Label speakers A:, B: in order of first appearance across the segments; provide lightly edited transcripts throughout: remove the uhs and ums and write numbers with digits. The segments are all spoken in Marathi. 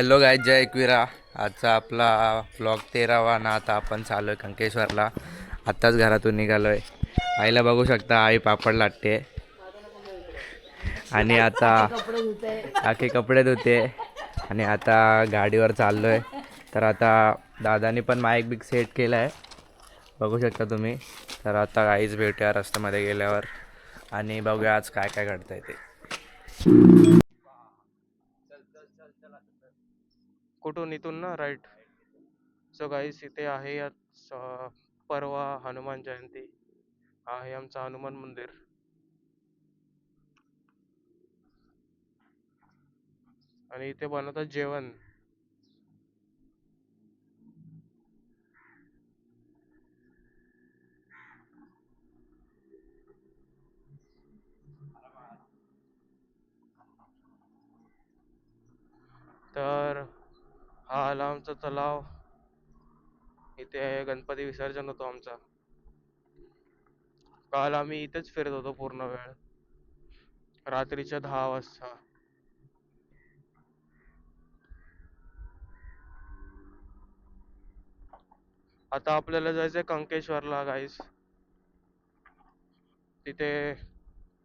A: हॅलो गाईज, जय एकविरा. आजचा आपला व्लॉग 13वा ना. आता आपण चालू आहे कंकेश्वरला. आत्ताच घरातून निघालो आहे. आईला बघू शकता, आई पापड लाटते आणि आता आखे कपडे धुते आणि आता गाडीवर चाललो आहे. तर आता दादानी पण माईक बिक सेट केला आहे, बघू शकता तुम्ही. तर आता गाईज भेटूया रस्त्यामध्ये गेल्यावर आणि बघूया आज काय काय घडतंय ते. कुठून? इथून ना, राईट. सो गाईस, इथे आहे परवा हनुमान जयंती आहे, आमचं हनुमान मंदिर. आणि इथे बनवतात जेवण. तर हा आला आमचा तलाव. इथे गणपती विसर्जन होतो आमचा. काल आम्ही इथेच फिरत होतो पूर्ण वेळ, रात्रीच्या 10 वाजता. आता आपल्याला जायचंय कंकेश्वरला गाईस. तिथे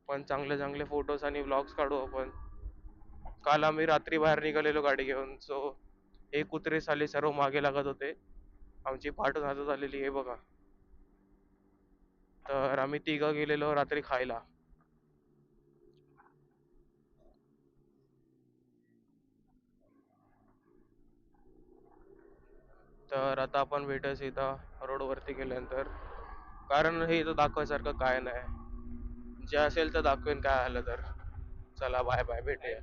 A: पण चांगले चांगले फोटोज आणि व्लॉग्स काढू आपण. काल आम्ही रात्री बाहेर निघालेलो गाडी घेऊन. सो हे कुत्रे साले सर्व मागे लागत होते. आमची पाठ नाचत आलेली आहे बघा. तर आम्ही तिघं गेलेलो रात्री खायला. तर आता आपण भेटूया सीधा रोडवरती गेल्यानंतर, कारण हे इथं दाखवायसारखं काय नाही. जे असेल तर दाखवेन काय आलं तर. चला, बाय बाय, भेटूया.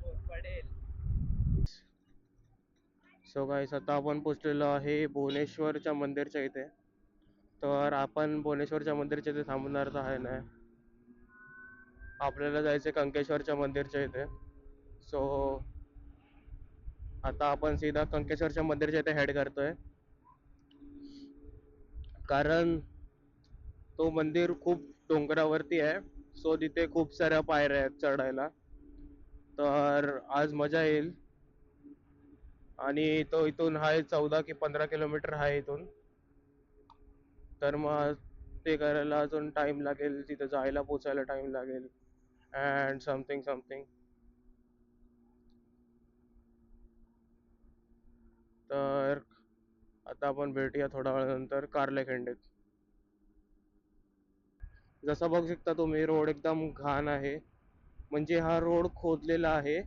A: सो गाईस, आता आपण पोचलेलो आहे भुवनेश्वरच्या मंदिरच्या इथे. तर आपण भुवनेश्वरच्या मंदिरच्या इथे थांबणार तर आहे नाही, आपल्याला जायचं कंकेश्वरच्या मंदिरच्या इथे. सो आता आपण सीधा कंकेश्वरच्या मंदिरच्या इथे हेड करतोय, कारण तो मंदिर खूप डोंगरावरती आहे. सो तिथे खूप साऱ्या पायऱ्या आहेत चढायला. तर आज मजा येईल. आणि तो इथून आहे 14 की 15 किलोमीटर आहे इथून. तर मग ते करायला अजून टाइम लागेल, तिथे जायला पोचायला टाइम लागेल अँड समथिंग समथिंग. तर आता आपण भेटूया थोड्या वेळानंतर कारलेखंडीत. जसं बघू शकता तुम्ही, रोड एकदम घाण आहे. म्हणजे हा रोड खोदलेला आहे.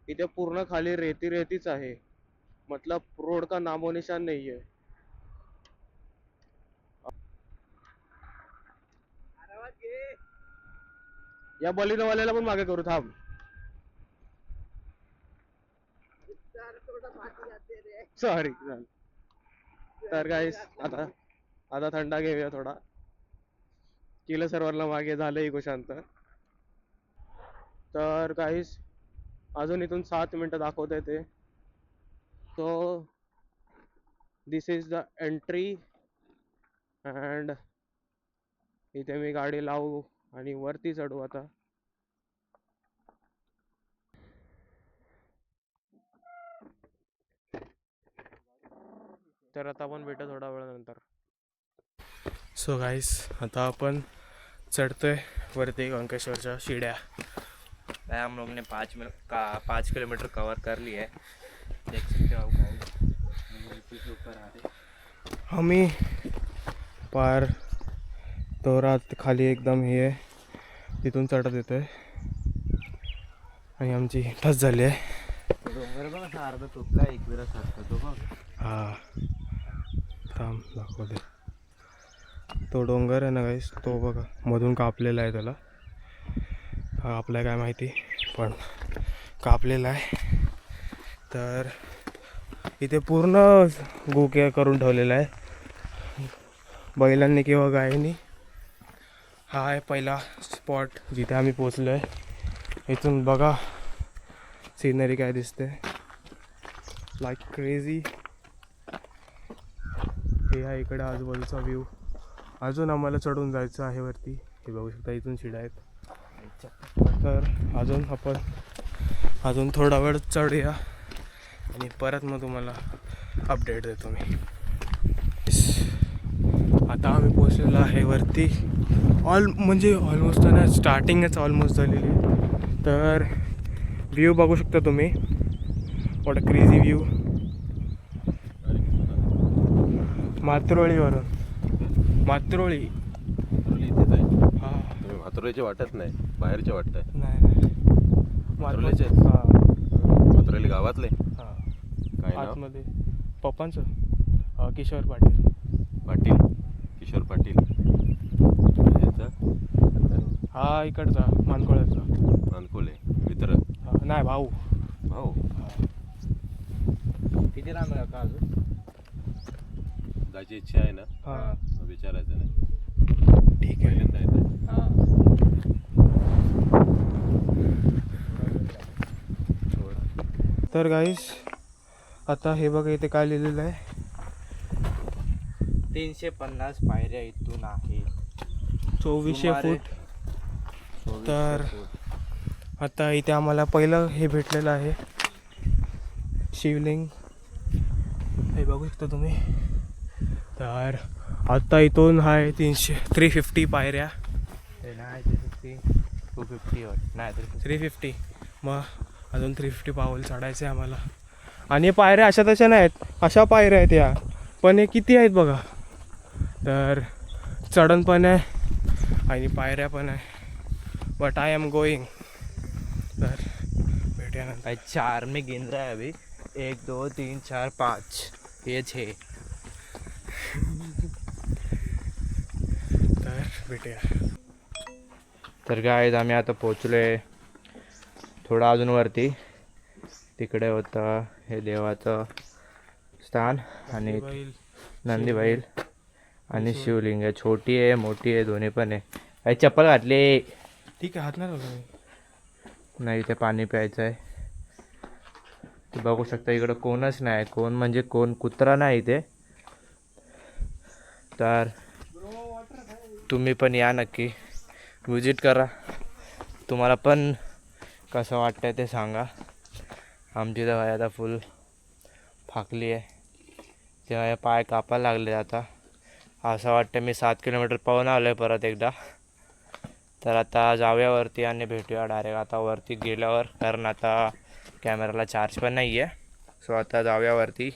A: इथे पूर्ण खाली रेती रेतीच आहे, मतलब रोड का नामो निशान नहीं है. या बलिनवाल्याला पण मागे करू, थांब. सॉरी. तर गाईस, आता आता थंडा घेऊया थोडा. केलं सर्वांना मागे, झालं इको शांत. तर गाईस, अजून इथून 7 मिनिटं दाखवत आहे ते. So this is the entry and इथे मी गाडी लावू आणि वरती चढू आता. तर आता आपण भेटू थोड्या वेळानंतर. सो गाईस, आता आपण चढतोय वरती कंकेश्वरच्या शिड्या. हम लोग ने 5 किलोमीटर कवर कर लिया है, देख सकते हो आप गाइस ऊपर आ रहे.
B: आम्ही पार तोरात खाली एकदम हे आहे, तिथून चढत येतोय आणि आमची ठस झाली आहे.
A: डोंगर बघ असा अर्धा तुटला, एकविरा सारखा तो बघ.
B: हा, थांब दाखवते. तो डोंगर आहे ना गाईस, तो बघा मधून कापलेला आहे. त्याला आपल्याला काय माहिती, पण कापलेला आहे. तर इथे पूर्ण गुके करून ठेवलेला आहे बैलांनी किंवा गायींनी. हा आहे पहिला स्पॉट जिथे आम्ही पोचलो आहे. इथून बघा सिनरी काय दिसते, लाईक क्रेझी. हे आहे इकडे आजूबाजूचा व्ह्यू. अजून आम्हाला चढून जायचं आहे वरती. हे बघू शकता, इथून शिडा आहेत. तर अजून आपण थोडा वेळ चढूया आणि परत मग तुम्हाला अपडेट देतो मी. आता आम्ही पोचलेलो आहे वरती. म्हणजे ऑलमोस्ट ना स्टार्टिंगच ऑलमोस्ट झालेली आहे. तर व्ह्यू बघू शकता तुम्ही, वॉट अ क्रेझी व्ह्यू. मात्रोळीवरून, मात्रोळी
C: इथेच आहे.
B: हां
C: तुम्ही म्हातुरेचे वाटत नाही, बाहेरचे वाटत आहे.
B: नाही नाही
C: मात्रोळीचे?
B: हां
C: म्हातुरेली गावातले
B: हां
C: काय नाव?
B: आतमध्ये पप्पांचं किशोर पाटील.
C: पाटील, किशोर पाटील. ह्याचा
B: हा इकडचा मानकोळ्याचा.
C: मानकोले मित्र,
B: नाही भाऊ.
C: भाऊ.
A: किती लांब आहे का अजून?
C: जायची इच्छा आहे ना,
B: हां
C: मग विचारायचं नाही.
B: ठीक आहे.
C: पहिल्यांदा येतं.
B: तर गाईस आता हे बघा इथे काय लिहिलेलं आहे.
A: 350 पायऱ्या इथून आहे.
B: 2400
A: सुमारे
B: फूट. तर आता इथे आम्हाला पहिलं हे भेटलेलं आहे शिवलिंग, हे बघू शकता तुम्ही. तर आता इथून आहे 350 पायऱ्या.
A: ते नाही 250 नाही
B: 350. मग अजून 350 पाऊल चढायचे आम्हाला. आणि पायऱ्या अशा तशा नाहीत, अशा पायऱ्या आहेत या, पण हे किती आहेत बघा. तर चढण पण आहे आणि पायऱ्या पण आहे. But I am going. तर भेटूया नंतर.
A: 4 में गिन रहा है अभी. 1 2 3 4 5 ये 6.
B: तर भेटूया.
A: तर काय आम्ही आता पोचलो आहे थोडं अजून वरती. तिकडे होतं हे देवाचं स्थान आणि
B: बैल.
A: नंदी बैल आणि शिवलिंग आहे. छोटी आहे मोठी आहे दोन्ही पण आहे. काही चप्पल घातली
B: ठीक आहे, हात नाही लावला मी.
A: नाही. इथे पाणी प्यायचं आहे. ते बघू शकता इकडं कोणच नाही. कोण म्हणजे कोण, कुत्रा नाही इथे. तर तुम्ही पण या नक्की, विजिट करा. तुम्हाला पण कसं वाटतंय ते सांगा. आमची तर आता फुल फाकली आहे. तेव्हा पाय कापायला लागले. आता असं वाटतं मी 7 किलोमीटर पाहून आलो आहे परत एकदा. तर आता जाऊया वरती आणि भेटूया डायरेक्ट आता वरती गेल्यावर, कारण आता कॅमेराला चार्ज पण नाही आहे. सो आता जाऊया वरती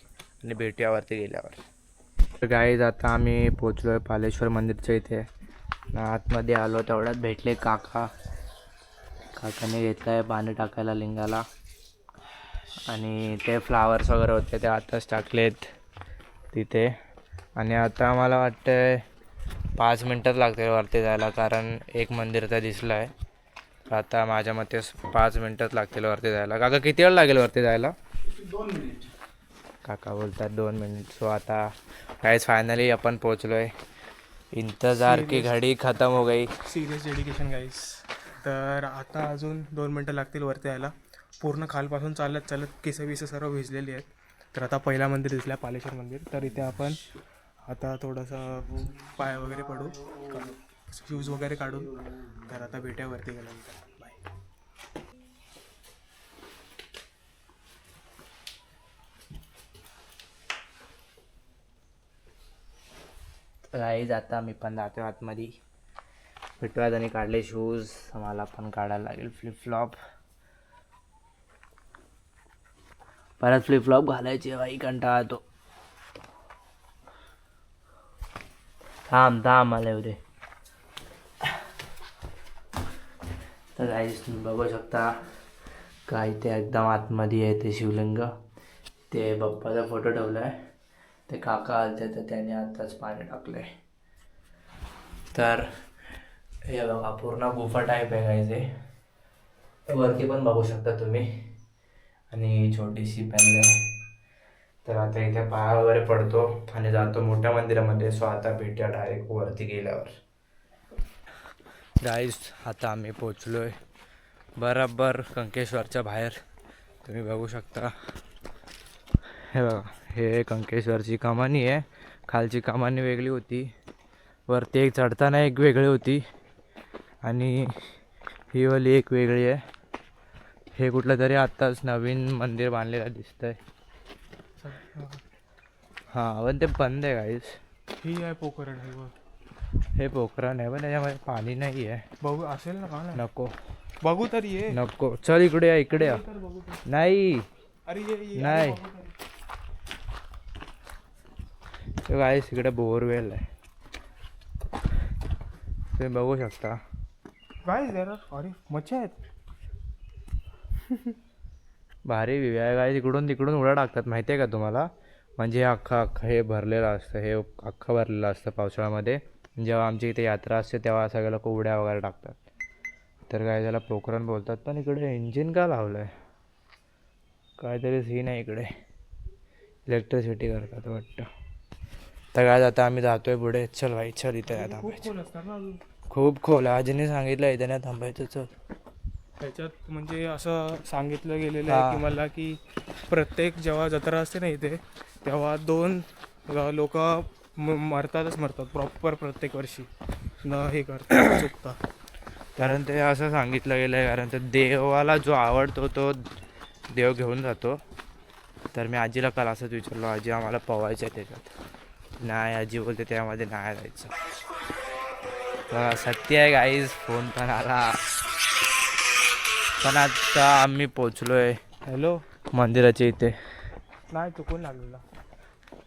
A: आणि भेटूया वरती गेल्यावर. तर गाईज आता आम्ही पोचलो आहे पालेश्वर मंदिरच्या इथे. आतमध्ये आलो तेवढ्यात भेटले काका. काकाने घेतलं आहे पाणी टाकायला लिंगाला. आणि ते फ्लावर्स वगैरे होते ते आताच टाकलेत तिथे. आणि आता मला वाटतं 5 मिनटं लागतील वरती जायला, कारण एक मंदिर तर दिसलं आहे. तर आता माझ्या मते 5 मिनटंच लागतील वरती जायला. काका किती वेळ लागेल वरती जायला?
B: 2 मिनिट.
A: काका बोलतात 2 मिनिट. सो आता काहीच फायनली आपण पोचलो आहे. इंतजार की घडी खतम हो गई.
B: सिरियस डेडिकेशन गाईस. तर आता अजून 2 मिनटं लागतील वरती यायला. पूर्ण खालपासून चालत चालत केस विस सर्व भिजलेली आहेत. तर आता पहिला मंदिर दिसला पालेश्वर मंदिर. तर इथे आपण आता थोडंसं पाय वगैरे पडू, शूज वगैरे काढून. तर आता भेटूया वरती गेल्यानंतर. बाय.
A: गाईज आता मी पण जातो आतमध्ये. भेटूया. त्यांनी काढले शूज, मला पण काढायला लागेल फ्लिपफ्लॉप. परत फ्लिपफ्लॉप घालायचे बाई, कंटाळा येतो. थांब मला येऊ दे. तर गाईज तुम्ही बघू शकता काय ते एकदम आतमध्ये आहे ते शिवलिंग. ते बाप्पाचा फोटो ठेवला आहे. ते काका आलते तर त्याने आताच पाणी टाकले. तर हे बघा पूर्ण गुफा टाईप आहे गाईज. वरती पण बघू शकता तुम्ही. आणि छोटीशी पॅनल आहे. तर आता इथे पाय वगैरे पडतो आणि जातो मोठ्या मंदिरामध्ये. सो आता भेटूया डायरेक्ट वरती गेल्यावर. गाईज आता आम्ही पोचलो आहे बरोबर कंकेश्वरच्या बाहेर. तुम्ही बघू शकता हे बघा, हे कंकेश्वरची कमानी आहे. खालची कमानी वेगळी होती, वरती एक चढताना एक वेगळी होती आणि ही वाली एक वेगळी आहे. हे कुठलं तरी आत्ताच नवीन मंदिर बांधलेलं दिसतं आहे.
D: हां पण ते बंद आहे गाईस.
B: ही आहे पोखरण आहे बघ.
D: हे पोखरण आहे पण त्याच्यामध्ये पाणी नाही आहे.
B: बघू असेल ना का नाही
D: नको
B: बघू तरी ये.
D: नको चल इकडे या इकडे या.
B: तर बघू तरी.
D: नाही
B: अरे ये
D: नाही.
B: बघू तरी.
D: ते गाईस इकडे बोरवेल आहे तुम्ही बघू शकता.
B: काय जरा अरे मच्छी आहेत.
D: भारी व्ह्यू आहे गाईस. इकडून तिकडून उड्या टाकतात माहिती आहे का तुम्हाला. म्हणजे अख्खं हे भरलेलं असतं. हे अख्खं भरलेलं असतं पावसाळ्यामध्ये. जेव्हा आमची इथे यात्रा असते तेव्हा सगळे लोक उड्या वगैरे टाकतात. तर काय त्याला पोखरण बोलतात. पण इकडे इंजिन का लावलं आहे काहीतरी सीन आहे इकडे. इलेक्ट्रिसिटी करतात वाटतं. तर काय आता आम्ही जातोय पुढे. चल भाई चल इथे नाही
B: खूप
D: थांबायचं.
B: खोल असतात ना अजून.
D: खूप खोल आजीने सांगितलं इथे नाही थांबायचं. चल
B: ह्याच्यात म्हणजे असं सांगितलं गेलेलं
D: हा.
B: आहे की मला की प्रत्येक जेव्हा जत्रा असते ना इथे तेव्हा 2 लोक मरतात प्रॉपर प्रत्येक वर्षी न हे करता चुकता.
D: कारण ते असं सांगितलं गेलं आहे. कारण ते देवाला जो आवडतो तो देव घेऊन जातो. तर मी आजीला काल असंच विचारलो आजी आम्हाला पवायचं आहे त्याच्यात. नाही आजी बोलते त्यामध्ये नाही जायचं. सत्य आहे गाईज. फोन पण आला. पण आता आम्ही पोचलो आहे
B: हॅलो
D: मंदिराच्या इथे.
B: नाही चुकून लागलेला.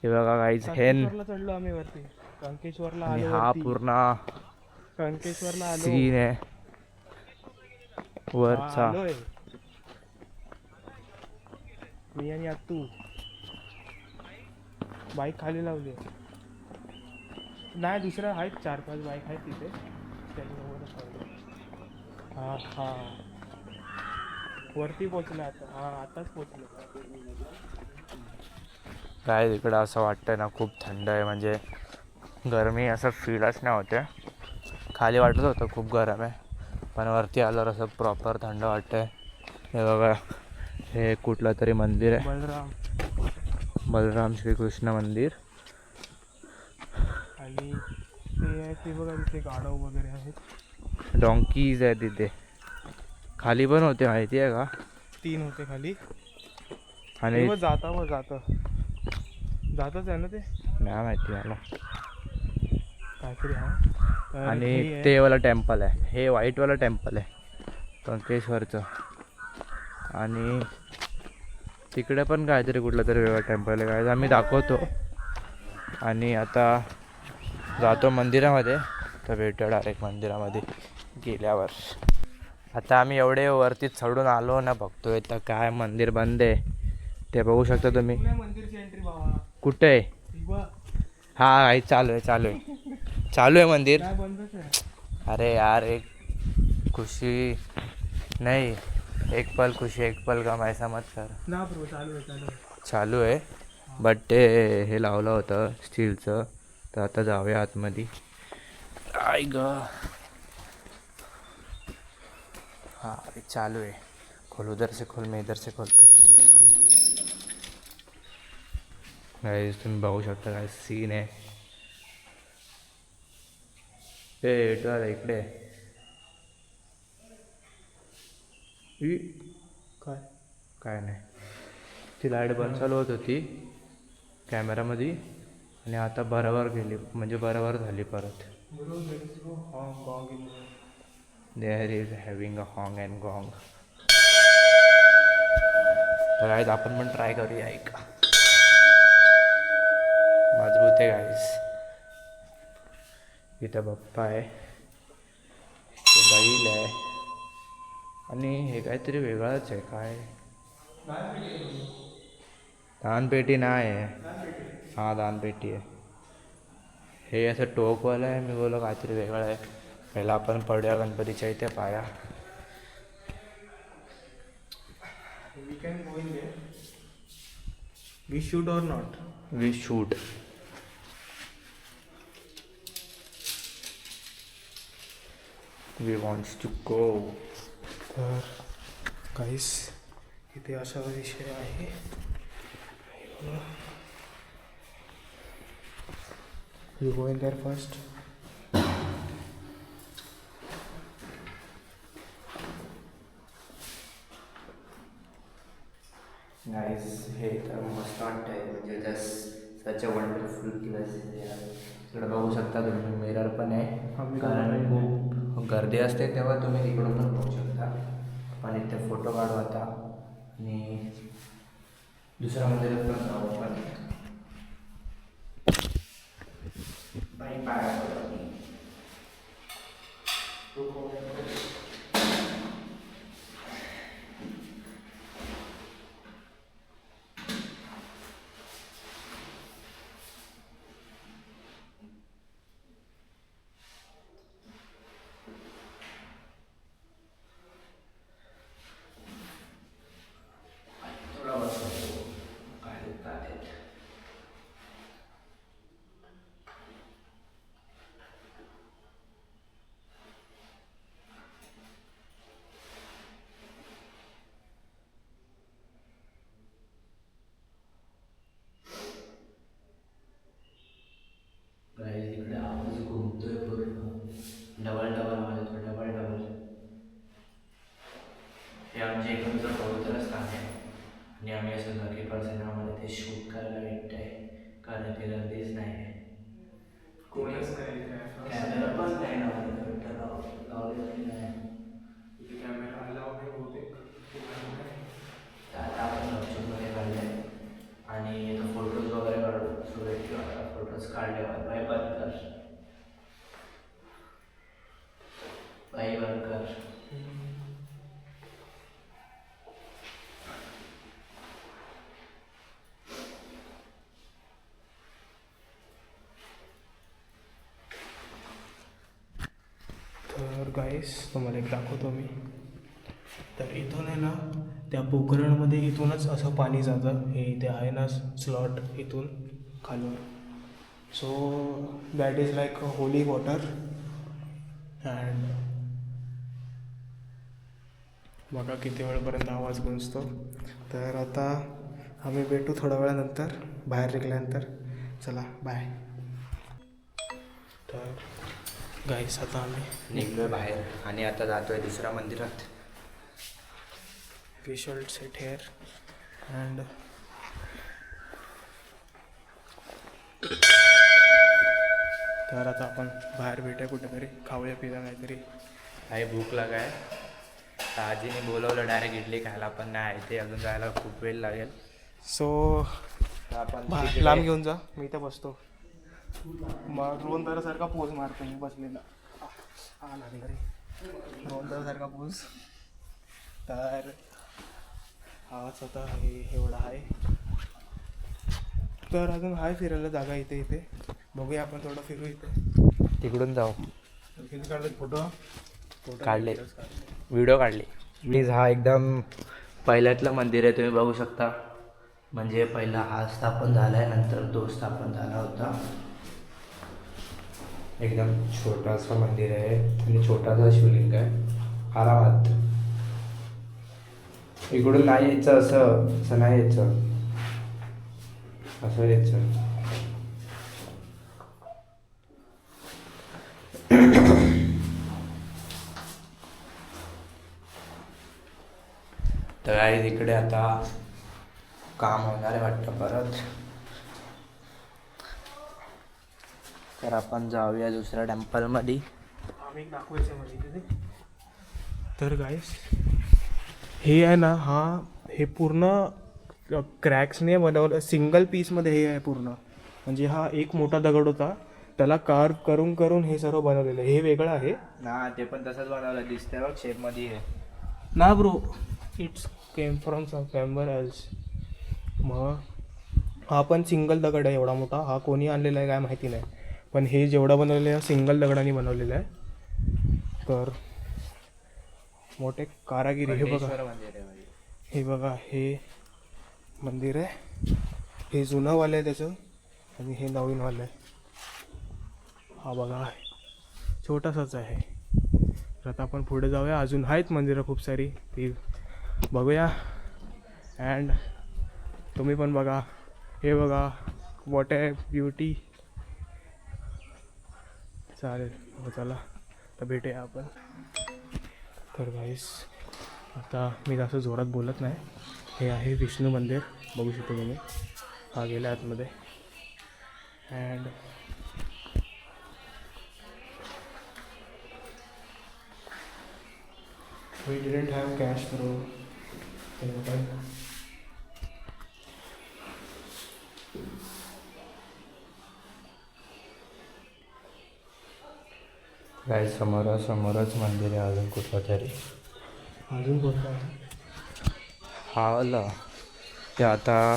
D: हे बघा गाईज हेन
B: कंकेश्वरला चढलो आम्ही वरती. कंकेश्वरला
D: आणि
B: आलो
D: हा
B: वरती.
D: पूर्ण
B: कंकेश्वरला आलो.
D: सीन आहे
B: हा,
D: वरचा.
B: आलोय. मी आणि तू बाईक खाली लावली. नाही दुसऱ्या आहेत 4-5 बाईक आहेत तिथे त्याच्यासोबतच लावली. हा हा वरती पोचलो आता. हा आताच पोचलो.
D: काय इकडं असं वाटतंय ना खूप थंड आहे. म्हणजे गरमी असं फीलच नाही होते. खाली वाटत होतं खूप गरम आहे पण वरती आल्यावर असं प्रॉपर थंड वाटतंय. हे बघा हे कुठलं तरी मंदिर आहे. बलराम श्रीकृष्ण मंदिर.
B: आणि ते बघा तिथे गाढव वगैरे आहेत.
D: डॉंकीज आहे तिथे. खाली पण होते माहिती आहे का.
B: 3 होते खाली.
D: आणि
B: जातच आहे ना ते
D: नाही माहिती मला.
B: काहीतरी आहे.
D: आणि ते वाला टेम्पल आहे. हे व्हाईटवाला टेम्पल आहे कंकेश्वरचं. आणि तिकडे पण काहीतरी कुठलं तरी वेगळं टेम्पल आहे. काय आम्ही दाखवतो. आणि आता जातो मंदिरामध्ये. तर भेटूया डायरेक्ट मंदिरामध्ये गेल्यावर. आता आम्ही एवढे वरती चढून आलो ना बघतोय तर काय मंदिर बंद आहे ते बघू शकता तुम्ही.
B: मंदिरची एंट्री बाबा
D: कुठे आहे. हा आई चालू आहे मंदिर.
B: बंदच आहे.
D: अरे यार एक खुशी नाही एक पल खुशी एक पल गम ऐसा मत कर.
B: ना ब्रो चालू आहे.
D: चालू आहे बट ते हे लावलं होतं स्टीलचं. तर आता जाऊया आतमध्ये. आई ग हाँ अभी चालू है. खोल उधर से खोल मैं इधर से खोलते. गाइस तुम्ही बघू शकता काय सीन आहे. हे इकडे काय नाही. ती लाईट बंद चालू होत होती कॅमेरामध्ये आणि आता बरोबर गेली म्हणजे बरोबर झाली परत. There is having a hong and gong. तर गाईज आपण पण ट्राय करूया. ऐका मजबूत आहे गाईज. इथं बाप्पा आहे ते बैल आहे आणि हे काहीतरी वेगळंच आहे. काय दानपेटी नाही आहे. हां दानपेटी आहे. हे असं टोकवालं आहे. मी बोललो काहीतरी वेगळं आहे. पहिला आपण पडूया गणपतीच्या इथे पाया.
B: We can go in there. We should or not?
D: We shoot. We wants to go.
B: तर काहीच इथे असा विषय आहे. You go in there first.
D: Guys हे तर मस्त वाटतंय म्हणजे सच अ वंडरफुल प्लेस. इकडे बघू शकता तुम्ही मिरर पण आहे, कारण खूप गर्दी असते तेव्हा तुम्ही तिकडून पण बघू शकता. पण इथे फोटो काढू आता आणि दुसऱ्या मंदिरात पण जाऊ आपण. Bye bye. इकडे आवाज घुमतोय पूर्ण, डबल आवाज येतो, डबल. हे आमच्या इकडचं पवित्र स्थान आहे आणि आम्ही असं नक्की पर्सनामध्ये ते शूट करायला भेटत आहे, कारण ते गर्दीच नाही आहे.
B: कोणीच नाही
D: कॅमेरा पण नाही लावलेलं नाही.
B: कॅमेरा अलाव नाही बहुतेक.
D: आता आपण लक्षमध्ये काढले आणि इथं फोटोज वगैरे काढू. फोटोज काढले. बाय बरकर.
B: तर गाईस तुम्हाला एक दाखवतो मी. तर इथून आहे ना त्या पोखरणमध्ये इथूनच असं पाणी जातं. हे इथे आहे ना स्लॉट इथून खालून. So that is like a Holy water. And बघा किती वेळपर्यंत आवाज गुंजतो. तर आता आम्ही भेटू थोड्या वेळानंतर बाहेर निघाल्यानंतर. चला बाय. तर गाईस आता आम्ही
D: निघलोय बाहेर आणि आता जातोय दुसऱ्या मंदिरात.
B: We shall sit here and तर आता आपण बाहेर भेटूया कुठेतरी, खाऊया पिऊया काहीतरी.
D: काही भूक लागाय. आजीने बोलवलं डायरेक्ट इडली खायला, पण नाही ते अजून जायला खूप वेळ लागेल.
B: सो
D: आपण
B: लांब घेऊन जा, मी इथे बसतो. मग रोहनदारासारखा पोज मारतो मी बसलेला. हा ना रे रोहनदारासारखा पोज. तर हाच आता हे एवढा आहे. तर अजून आहे फिरायला जागा इथे. बघूया आपण थोडं फिरू इथे.
D: तिकडून जाऊ.
B: किती काढले फोटो
D: काढले, व्हिडिओ काढले. प्लीज हा एकदम पहिल्यातलं मंदिर आहे, तुम्ही बघू शकता. म्हणजे पहिला हा स्थापन झाला आहे, नंतर तो स्थापन झाला होता. एकदम छोटासा मंदिर आहे आणि छोटासा शिवलिंग आहे. आरामात इकडून नाही यायचं, असं नाही यायचं, असं यायचं. तर आहे इकडे आता काम होणार आहे वाटतं परत. तर आपण जाऊया दुसऱ्या टेम्पलमध्ये.
B: आम्ही दाखवायचं म्हणजे तिथे. तर गाईस हे आहे ना, हे पूर्ण क्रॅक्सने बनवलं, सिंगल पीसमध्ये हे आहे पूर्ण. म्हणजे हा एक मोठा दगड होता, त्याला कार्व करून करून हे सर्व बनवलेलं आहे. हे वेगळं आहे
D: ना, ते पण तसंच बनवलं दिसतंय बघ शेपमध्ये आहे
B: ना bro. It's came from somewhere else. मग हा पण सिंगल दगड आहे एवढा मोठा. हा कोणी आणलेला आहे काय माहिती नाही, पण हे जेवढं बनवलेलं आहे सिंगल दगडाने बनवलेलं आहे. तर मोठे कारागिरी. हे बघा, हे बघा, हे मंदिर आहे. हे जुनंवालं आहे त्याचं आणि हे नवीनवालं आहे. हा बघा छोटासाच आहे. तर आता आपण पुढे जाऊया. अजून आहेत मंदिरं खूप सारी, ती बघूया. अँड तुम्ही पण बघा. हे बघा, वॉट अ ब्युटी. चालेल, हो चला तर भेटूया आपण. तर गाईस आता मी जास्त जोरात बोलत नाही. हे आहे विष्णू मंदिर. बघू शकतो तुम्ही. हा गेला आतमध्ये. And we didn't have cash bro.
D: काय समोरच मंदिर आहे अजून कुठलं तरी.
B: अजून कोणता?
D: हा आला ते आता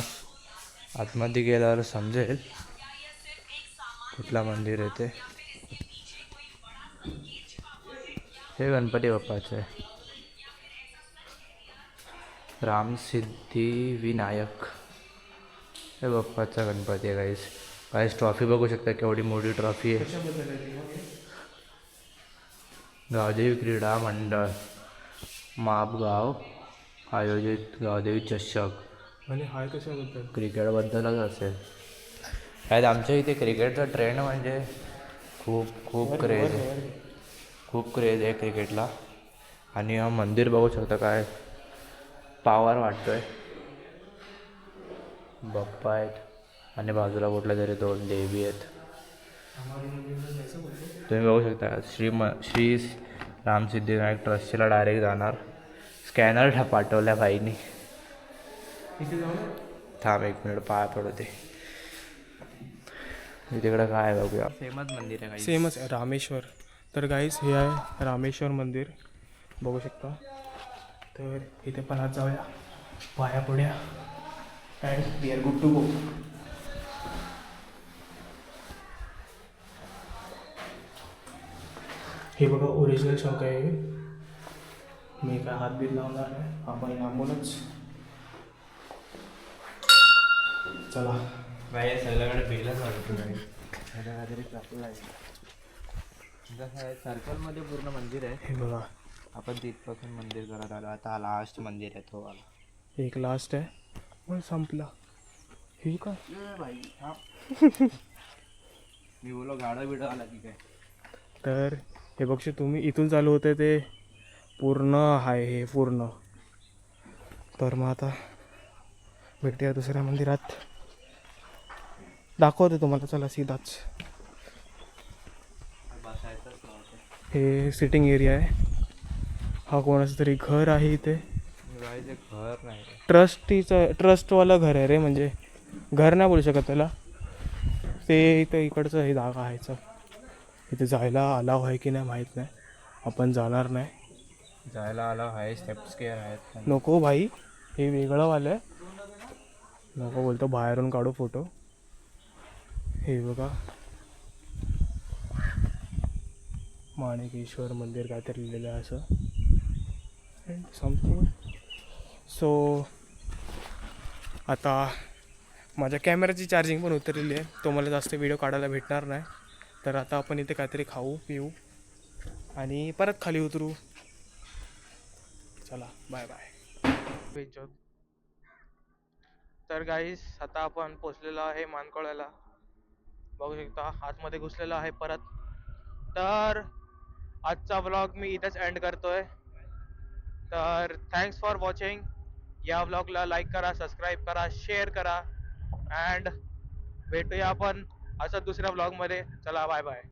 D: आतमध्ये गेल्यावर समजेल कुठला मंदिर आहे ते. हे गणपती बाप्पाचं आहे. राम सिद्धी विनायक हे बाप्पाचा गणपती आहे गाईस. गाईस ट्रॉफी बघू शकता केवढी मोठी ट्रॉफी आहे.
B: कशाबद्दल आहे ती मग?
D: गावदेवी क्रीडा मंडळ मापगाव आयोजित गावदेवी चषक
B: आणि हाय कशाबद्दल?
D: क्रिकेटबद्दलच असेल. काय आमच्या इथे क्रिकेटचा ट्रेंड म्हणजे खूप क्रेज आहे क्रिकेटला. आणि हा मंदिर बघू शकता काय पावर वाटतोय. बाप्पा आहेत आणि बाजूला कुठल्या तरी 2 देवी आहेत. तुम्ही बघू शकता श्री राम सिद्धिविनायक ट्रस्टला डायरेक्ट जाणार. स्कॅनर पाठवल्या बाईनी.
B: इथे जाऊ ना.
D: थांब 1 मिनिट पाया पडते. तिकडं काय आहे बघूया. फेमस मंदिर आहे
B: सेमच आहे रामेश्वर. तर गाईस हे आहे रामेश्वर मंदिर बघू शकता. तर इथे पण आज जाऊया पाया पड्या and we are good to go. हे बघा ओरिजिनल शॉक आहे. मी काय हात बीत लावणार नाही. आपण लांबूनच चला.
D: बाई सगळ्याकडे बेलच वाटतो गाडी. काहीतरी ट्रॅफिक आहे. सर्कलमध्ये पूर्ण मंदिर आहे.
B: हे बघा
D: आपण तिथपासून मंदिर करत आलो. आता हा लास्ट मंदिर आहे तो वाला.
B: एक लास्ट आहे पण संपला. हे काय
D: बाई मी बोलो गाडा बिडा आला की काय.
B: तर हे बघशे तुम्ही इथून चालू होते ते पूर्ण आहे हे पूर्ण. तर मग आता भेटूया दुसऱ्या मंदिरात. दाखवते तुम्हाला. चला सीधाच.
D: बसायचंच नव्हतं.
B: हे सिटिंग एरिया आहे. हा कोणाचं तरी घर आहे इथे.
D: गाईचं घर नाही
B: ट्रस्टवालं घर आहे रे. म्हणजे घर नाही बोलू शकत त्याला. ते इथं इकडचं हे जागा आहेचं. इथे जायला अलाव आहे की नाही माहीत नाही. आपण जाणार नाही.
D: जायला आला आहे. स्टेप्स केअर आहेत.
B: नको भाई हे वेगळं वालं आहे. नको बोलतो बाहेरून काढू फोटो. हे बघा माणिकेश्वर मंदिर काहीतरी लिहिलेलं आहे असं समथिंग. सो आता माझ्या कॅमेराची चार्जिंग पण उतरलेली आहे. तो मला जास्त व्हिडिओ काढायला भेटणार नाही. तर आता आपण इथे काहीतरी खाऊ पिऊ आणि परत खाली उतरू. चला बाय बाय. तर गाईस आता आपण पोचलेलो आहे मानकोळ्याला. बघू शकता आतमध्ये घुसलेलो आहे परत. तर आजचा व्लॉग मी इथेच एंड करतोय. तर थँक्स फॉर वॉचिंग. या व्लॉगला लाईक करा, सबस्क्राईब करा, शेअर करा अँड भेटूया आपण असं दुसऱ्या व्लॉगमध्ये. चला बाय बाय.